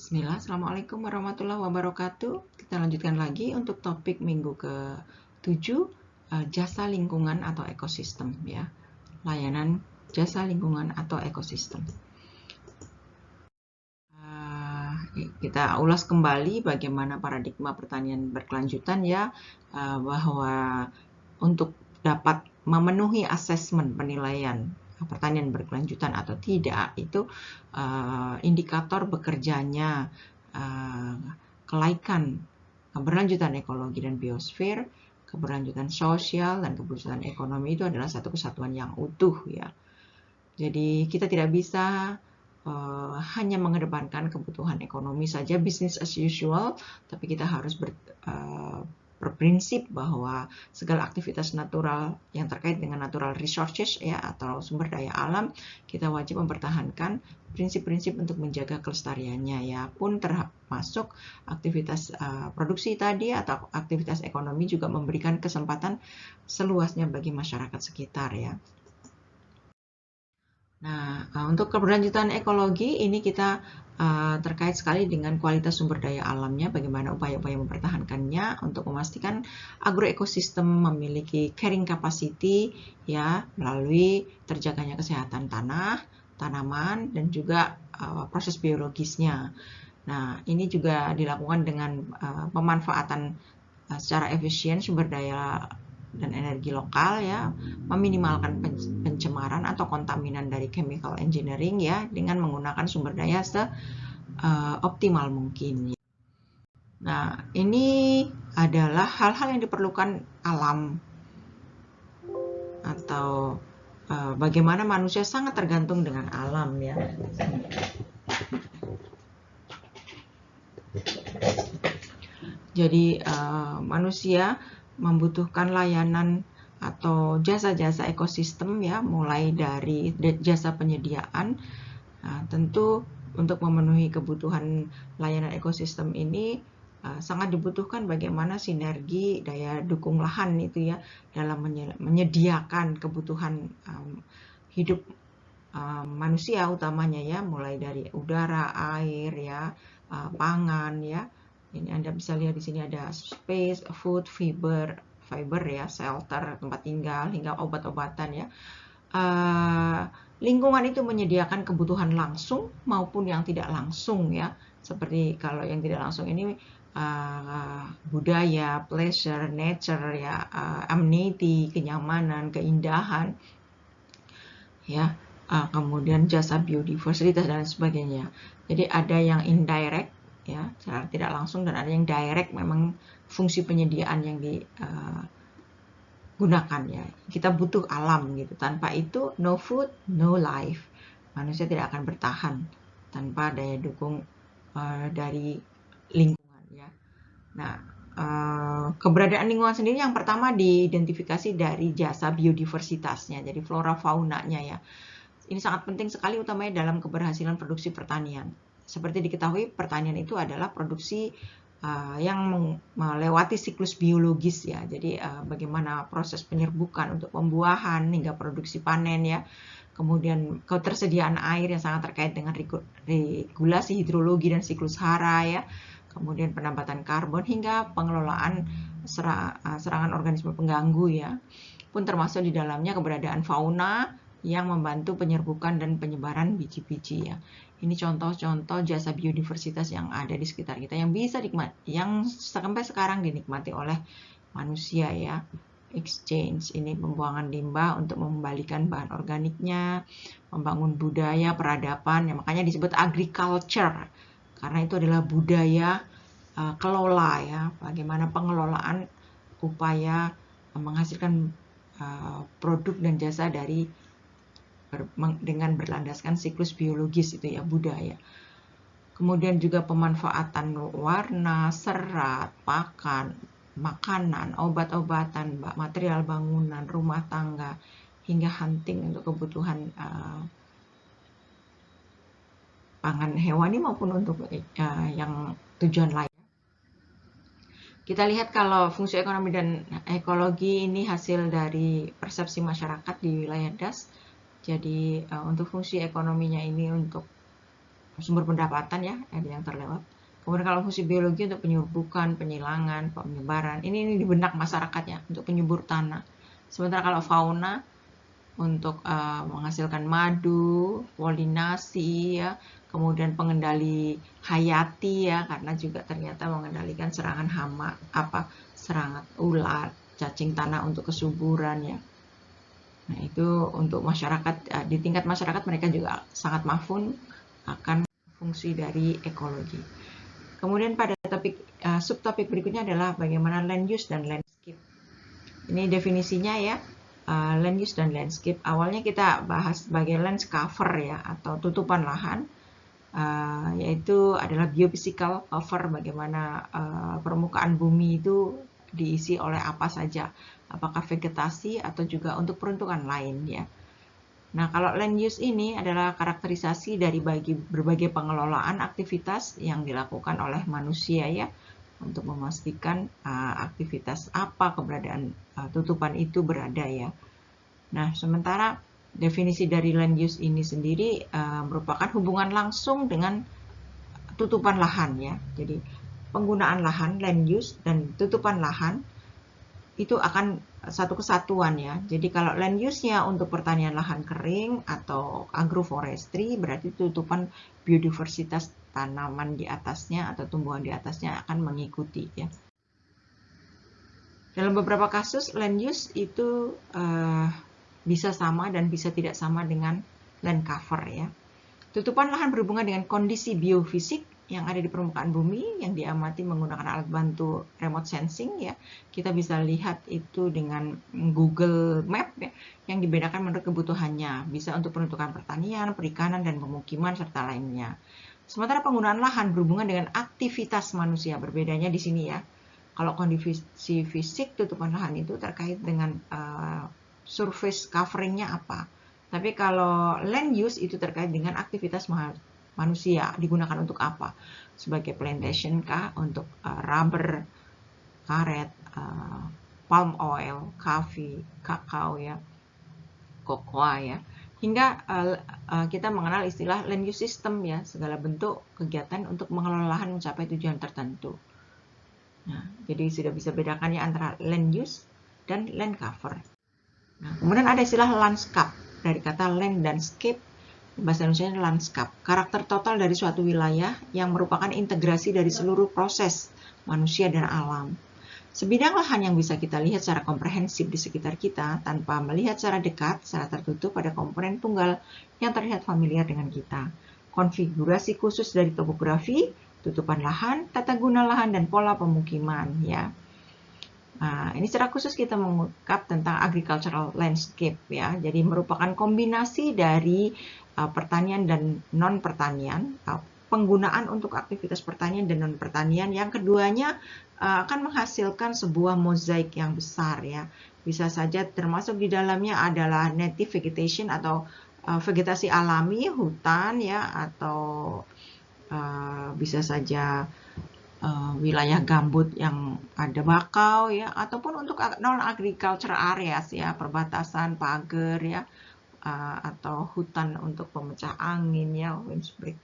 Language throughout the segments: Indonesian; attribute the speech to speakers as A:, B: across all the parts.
A: Bismillah, Assalamualaikum warahmatullahi wabarakatuh. Kita lanjutkan lagi untuk topik minggu ke-7, jasa lingkungan atau ekosistem ya. Layanan jasa lingkungan atau ekosistem. Kita ulas kembali bagaimana paradigma pertanian berkelanjutan ya, bahwa untuk dapat memenuhi asesmen penilaian pertanian berkelanjutan atau tidak itu indikator bekerjanya kelaikan keberlanjutan ekologi dan biosfer, keberlanjutan sosial dan keberlanjutan ekonomi itu adalah satu kesatuan yang utuh ya. Jadi kita tidak bisa hanya mengedepankan kebutuhan ekonomi saja, business as usual, tapi kita harus berprinsip bahwa segala aktivitas natural yang terkait dengan natural resources ya atau sumber daya alam kita wajib mempertahankan prinsip-prinsip untuk menjaga kelestariannya ya, pun termasuk aktivitas produksi tadi atau aktivitas ekonomi juga memberikan kesempatan seluasnya bagi masyarakat sekitar ya. Nah, untuk keberlanjutan ekologi ini kita terkait sekali dengan kualitas sumber daya alamnya, bagaimana upaya-upaya mempertahankannya untuk memastikan agroekosistem memiliki carrying capacity ya melalui terjaganya kesehatan tanah, tanaman dan juga proses biologisnya. Nah, ini juga dilakukan dengan pemanfaatan secara efisien sumber daya dan energi lokal ya, meminimalkan pencemaran atau kontaminan dari chemical engineering ya dengan menggunakan sumber daya seoptimal mungkin. Nah, ini adalah hal-hal yang diperlukan alam atau bagaimana manusia sangat tergantung dengan alam ya. Jadi manusia membutuhkan layanan atau jasa-jasa ekosistem ya, mulai dari jasa penyediaan. Tentu untuk memenuhi kebutuhan layanan ekosistem ini sangat dibutuhkan bagaimana sinergi daya dukung lahan itu ya dalam menyediakan kebutuhan hidup manusia utamanya ya, mulai dari udara, air ya, pangan ya. Ini Anda bisa lihat di sini ada space, food, fiber ya, shelter, tempat tinggal, hingga obat-obatan ya. Lingkungan itu menyediakan kebutuhan langsung maupun yang tidak langsung ya. Seperti kalau yang tidak langsung ini budaya, pleasure, nature ya, amenity, kenyamanan, keindahan ya. Kemudian jasa biodiversitas dan sebagainya. Jadi ada yang indirect ya, secara tidak langsung, dan ada yang direct, memang fungsi penyediaan yang digunakan ya. Kita butuh alam gitu. Tanpa itu no food, no life. Manusia tidak akan bertahan tanpa daya dukung dari lingkungan ya. Nah, keberadaan lingkungan sendiri yang pertama diidentifikasi dari jasa biodiversitasnya, jadi flora faunanya ya. Ini sangat penting sekali utamanya dalam keberhasilan produksi pertanian. Seperti diketahui, pertanian itu adalah produksi yang melewati siklus biologis ya. Jadi bagaimana proses penyerbukan untuk pembuahan hingga produksi panen ya. Kemudian ketersediaan air yang sangat terkait dengan regulasi hidrologi dan siklus hara ya. Kemudian penambatan karbon hingga pengelolaan serangan organisme pengganggu ya. Pun termasuk di dalamnya keberadaan fauna yang membantu penyerbukan dan penyebaran biji-biji ya. Ini contoh-contoh jasa biodiversitas yang ada di sekitar kita yang bisa yang sampai sekarang dinikmati oleh manusia ya. Exchange, ini pembuangan limbah untuk mengembalikan bahan organiknya, membangun budaya peradaban, ya, makanya disebut agriculture karena itu adalah budaya kelola ya, bagaimana pengelolaan upaya menghasilkan produk dan jasa dengan berlandaskan siklus biologis itu ya, budaya. Kemudian juga pemanfaatan warna, serat, makanan, obat-obatan, material bangunan, rumah tangga, hingga hunting untuk kebutuhan pangan hewani maupun untuk yang tujuan lain. Kita lihat kalau fungsi ekonomi dan ekologi ini hasil dari persepsi masyarakat di wilayah DAS. Jadi untuk fungsi ekonominya ini untuk sumber pendapatan ya, ada yang terlewat. Kemudian kalau fungsi biologi untuk penyerbukan, penyilangan, penyebaran, ini di benak masyarakatnya untuk penyubur tanah. Sementara kalau fauna untuk menghasilkan madu, polinasi ya, kemudian pengendali hayati ya, karena juga ternyata mengendalikan serangan hama, serangan ulat, cacing tanah untuk kesuburan ya. Nah, itu untuk masyarakat, di tingkat masyarakat mereka juga sangat mafhum akan fungsi dari ekologi. Kemudian pada subtopik berikutnya adalah bagaimana land use dan landscape. Ini definisinya ya, land use dan landscape. Awalnya kita bahas sebagai land cover ya, atau tutupan lahan, yaitu adalah geophysical cover, bagaimana permukaan bumi itu diisi oleh apa saja, apakah vegetasi atau juga untuk peruntukan lain ya. Nah, kalau land use ini adalah karakterisasi dari berbagai pengelolaan aktivitas yang dilakukan oleh manusia ya, untuk memastikan aktivitas apa keberadaan tutupan itu berada ya. Nah, sementara definisi dari land use ini sendiri merupakan hubungan langsung dengan tutupan lahan ya. Jadi, penggunaan lahan, land use, dan tutupan lahan itu akan satu kesatuan ya. Jadi kalau land use-nya untuk pertanian lahan kering atau agroforestry, berarti tutupan biodiversitas tanaman di atasnya atau tumbuhan di atasnya akan mengikuti ya. Dalam beberapa kasus land use itu bisa sama dan bisa tidak sama dengan land cover ya. Tutupan lahan berhubungan dengan kondisi biofisik yang ada di permukaan bumi yang diamati menggunakan alat bantu remote sensing ya. Kita bisa lihat itu dengan Google Map ya, yang dibedakan menurut kebutuhannya, bisa untuk peruntukan pertanian, perikanan, dan pemukiman serta lainnya. Sementara penggunaan lahan berhubungan dengan aktivitas manusia, berbedanya di sini ya. Kalau kondisi fisik tutupan lahan itu terkait dengan surface coveringnya apa. Tapi kalau land use itu terkait dengan aktivitas manusia, digunakan untuk apa? Sebagai plantation kah? Untuk rubber, karet, palm oil, coffee, kakao ya, cocoa ya. Hingga kita mengenal istilah land use system ya, segala bentuk kegiatan untuk mengelola lahan mencapai tujuan tertentu. Nah, jadi sudah bisa bedakannya antara land use dan land cover. Nah, kemudian ada istilah landscape, dari kata land dan scape, bahasa Indonesia landscape, karakter total dari suatu wilayah yang merupakan integrasi dari seluruh proses manusia dan alam. Sebidang lahan yang bisa kita lihat secara komprehensif di sekitar kita tanpa melihat secara dekat, secara tertutup pada komponen tunggal yang terlihat familiar dengan kita. Konfigurasi khusus dari topografi, tutupan lahan, tata guna lahan, dan pola pemukiman ya. Nah, ini secara khusus kita mengungkap tentang agricultural landscape ya. Jadi merupakan kombinasi dari pertanian dan non pertanian, penggunaan untuk aktivitas pertanian dan non pertanian. Yang keduanya akan menghasilkan sebuah mozaik yang besar ya. Bisa saja termasuk di dalamnya adalah native vegetation atau vegetasi alami, hutan ya, atau bisa saja wilayah gambut yang ada bakau ya, ataupun untuk non agriculture areas ya, perbatasan pagar ya, atau hutan untuk pemecah angin ya, windbreak.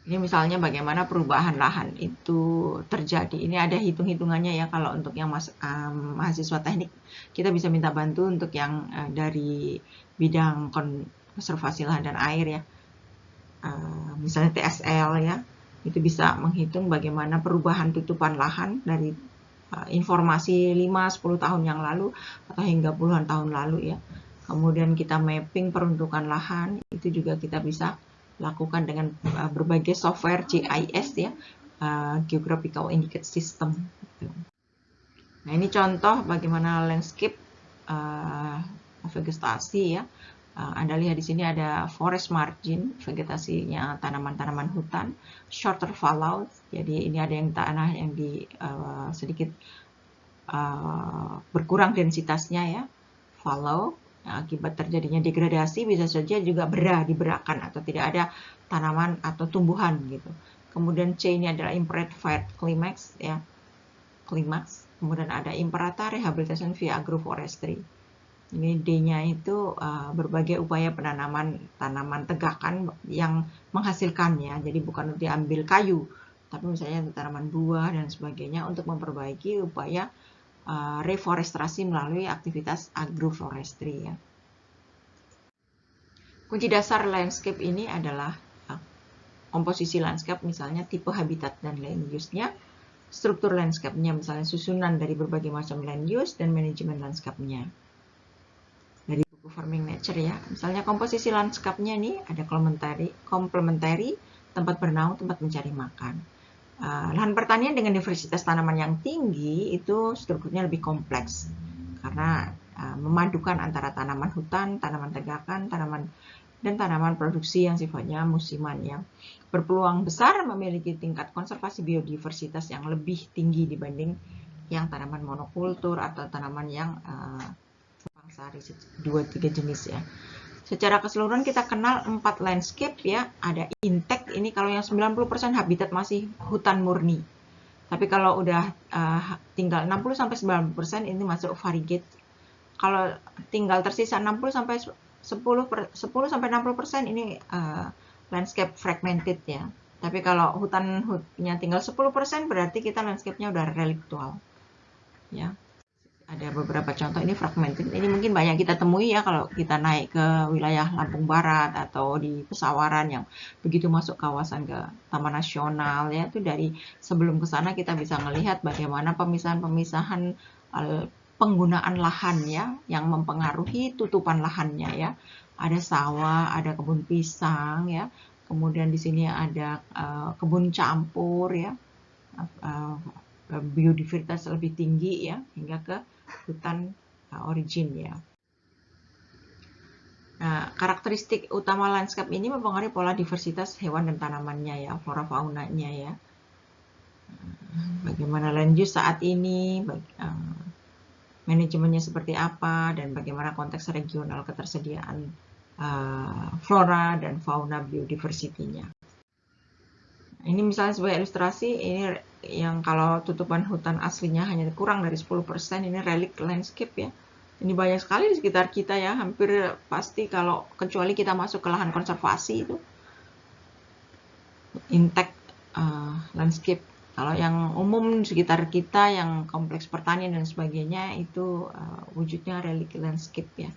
A: Ini misalnya bagaimana perubahan lahan itu terjadi. Ini ada hitung-hitungannya ya, kalau untuk yang mahasiswa teknik kita bisa minta bantu untuk yang dari bidang konservasi lahan dan air ya, misalnya TSL ya. Itu bisa menghitung bagaimana perubahan tutupan lahan dari informasi 5-10 tahun yang lalu atau hingga puluhan tahun lalu ya. Kemudian kita mapping peruntukan lahan, itu juga kita bisa lakukan dengan berbagai software GIS ya, Geographical Indicated System. Nah, ini contoh bagaimana landscape vegetasi ya. Anda lihat di sini ada forest margin, vegetasinya tanaman-tanaman hutan, shorter fallow, jadi ini ada yang tanah yang sedikit berkurang densitasnya ya, fallow, akibat terjadinya degradasi bisa saja juga diberakan atau tidak ada tanaman atau tumbuhan gitu. Kemudian C ini adalah imperate climax ya, climax. Kemudian ada imperata rehabilitation via agroforestry. Ini D-nya itu berbagai upaya penanaman tanaman tegakan yang menghasilkan ya. Jadi bukan untuk diambil kayu, tapi misalnya tanaman buah dan sebagainya untuk memperbaiki upaya reforestasi melalui aktivitas agroforestry ya. Kunci dasar landscape ini adalah komposisi landscape, misalnya tipe habitat dan land use-nya, struktur landscape-nya, misalnya susunan dari berbagai macam land use dan manajemen landscape-nya. Dari buku Farming Nature ya, misalnya komposisi landscape-nya nih ada complementary, tempat bernaung, tempat mencari makan. Lahan pertanian dengan diversitas tanaman yang tinggi itu strukturnya lebih kompleks karena memadukan antara tanaman hutan, tanaman tegakan, dan tanaman produksi yang sifatnya musiman ya. Berpeluang besar memiliki tingkat konservasi biodiversitas yang lebih tinggi dibanding yang tanaman monokultur atau tanaman yang sari 2-3 jenis ya. Secara keseluruhan kita kenal 4 landscape ya. Ada intact, ini kalau yang 90% habitat masih hutan murni. Tapi kalau udah tinggal 60-90% ini masuk variegate. Kalau tinggal tersisa 10-60% ini landscape fragmented ya. Tapi kalau hutannya tinggal 10% berarti kita landscape-nya udah reliktual. Ya. Ada beberapa contoh ini fragmented. Ini mungkin banyak kita temui ya kalau kita naik ke wilayah Lampung Barat atau di Pesawaran yang begitu masuk kawasan ke Taman Nasional ya, itu dari sebelum ke sana kita bisa melihat bagaimana pemisahan-pemisahan penggunaan lahan ya yang mempengaruhi tutupan lahannya ya. Ada sawah, ada kebun pisang ya. Kemudian di sini ada kebun campur ya. Biodiversitas lebih tinggi ya hingga ke hutan origin ya. Nah, karakteristik utama landscape ini mempengaruhi pola diversitas hewan dan tanamannya ya, flora faunanya ya. Bagaimana land use saat ini, manajemennya seperti apa, dan bagaimana konteks regional ketersediaan flora dan fauna biodiversity-nya. Ini misalnya sebagai ilustrasi, ini yang kalau tutupan hutan aslinya hanya kurang dari 10%, ini relic landscape ya. Ini banyak sekali di sekitar kita ya, hampir pasti kalau kecuali kita masuk ke lahan konservasi itu intact landscape. Kalau yang umum di sekitar kita yang kompleks pertanian dan sebagainya itu wujudnya relic landscape ya.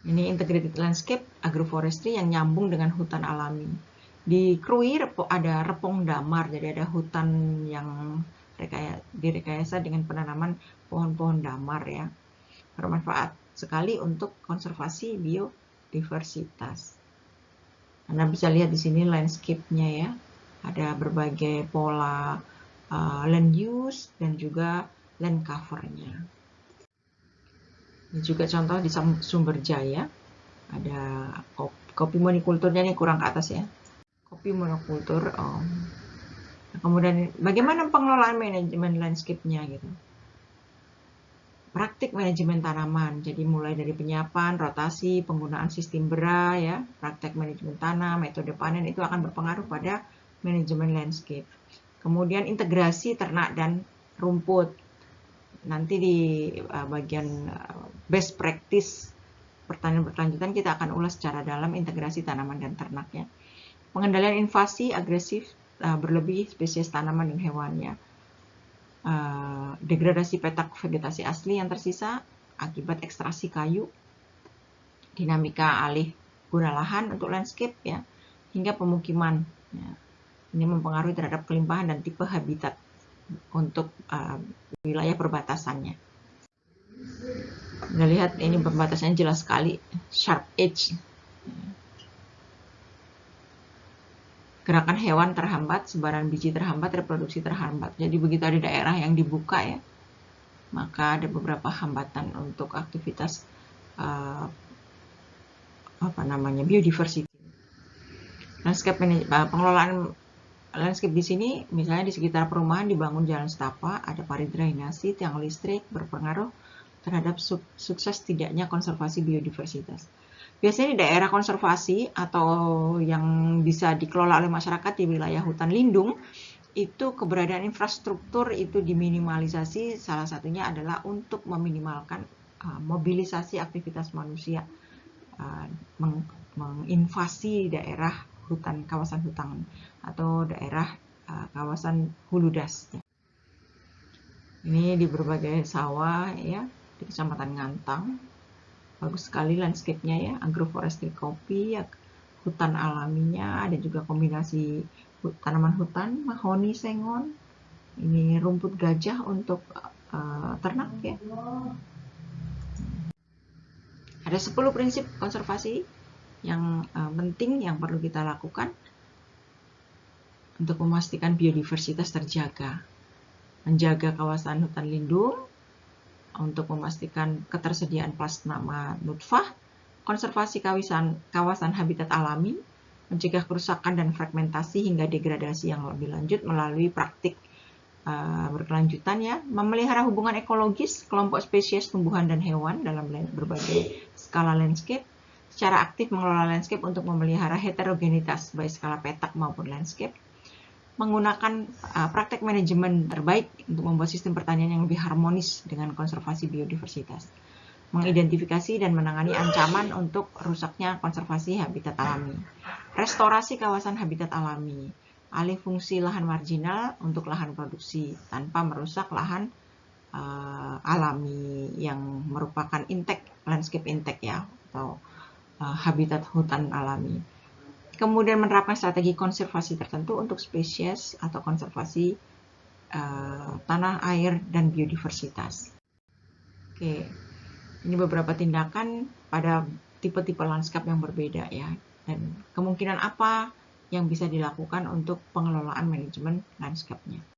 A: Ini integrated landscape agroforestry yang nyambung dengan hutan alami. Di Krui ada repong damar, jadi ada hutan yang direkayasa dengan penanaman pohon-pohon damar ya. Bermanfaat sekali untuk konservasi biodiversitas. Anda bisa lihat di sini landscape-nya ya. Ada berbagai pola land use dan juga land cover-nya. Ini juga contoh di Sumberjaya. Ada kopi monokulturnya ini kurang ke atas ya. Kopi monokultur. Kemudian bagaimana pengelolaan manajemen landscape-nya gitu. Praktik manajemen tanaman, jadi mulai dari penyiapan, rotasi, penggunaan sistem BRA ya, praktek manajemen tanah, metode panen itu akan berpengaruh pada manajemen landscape. Kemudian integrasi ternak dan rumput. Nanti di bagian best practice pertanian berkelanjutan kita akan ulas secara dalam integrasi tanaman dan ternaknya. Pengendalian invasi agresif berlebih spesies tanaman dan hewannya. Degradasi petak vegetasi asli yang tersisa akibat ekstraksi kayu, dinamika alih guna lahan untuk landscape ya, hingga pemukiman. Ya. Ini mempengaruhi terhadap kelimpahan dan tipe habitat untuk wilayah perbatasannya. Anda lihat ini perbatasannya jelas sekali, sharp edge. Gerakan hewan terhambat, sebaran biji terhambat, reproduksi terhambat. Jadi begitu ada daerah yang dibuka ya, maka ada beberapa hambatan untuk aktivitas biodiversity. Landscape pengelolaan landscape di sini, misalnya di sekitar perumahan dibangun jalan setapak, ada parit drainasi, tiang listrik, berpengaruh terhadap sukses tidaknya konservasi biodiversitas. Biasanya di daerah konservasi atau yang bisa dikelola oleh masyarakat di wilayah hutan lindung, itu keberadaan infrastruktur itu diminimalisasi, salah satunya adalah untuk meminimalkan mobilisasi aktivitas manusia menginvasi daerah hutan, kawasan hutan atau daerah kawasan hulu das. Ini di berbagai sawah ya, di Kecamatan Ngantang. Bagus sekali landscape-nya ya, agroforestry kopi, ya, hutan alaminya, ada juga kombinasi tanaman hutan, mahoni, sengon. Ini rumput gajah untuk ternak ya. Ada 10 prinsip konservasi yang penting yang perlu kita lakukan untuk memastikan biodiversitas terjaga. Menjaga kawasan hutan lindung, untuk memastikan ketersediaan plasma nutfah, konservasi kawasan habitat alami, mencegah kerusakan dan fragmentasi hingga degradasi yang lebih lanjut melalui praktik berkelanjutan ya, memelihara hubungan ekologis kelompok spesies tumbuhan dan hewan dalam berbagai skala landscape, secara aktif mengelola landscape untuk memelihara heterogenitas baik skala petak maupun landscape, menggunakan praktek manajemen terbaik untuk membuat sistem pertanian yang lebih harmonis dengan konservasi biodiversitas, mengidentifikasi dan menangani ancaman untuk rusaknya konservasi habitat alami, restorasi kawasan habitat alami, alih fungsi lahan marginal untuk lahan produksi tanpa merusak lahan alami yang merupakan landscape intact ya, atau habitat hutan alami. Kemudian menerapkan strategi konservasi tertentu untuk spesies atau konservasi tanah, air, dan biodiversitas. Oke, ini beberapa tindakan pada tipe-tipe lanskap yang berbeda ya, dan kemungkinan apa yang bisa dilakukan untuk pengelolaan manajemen lanskapnya.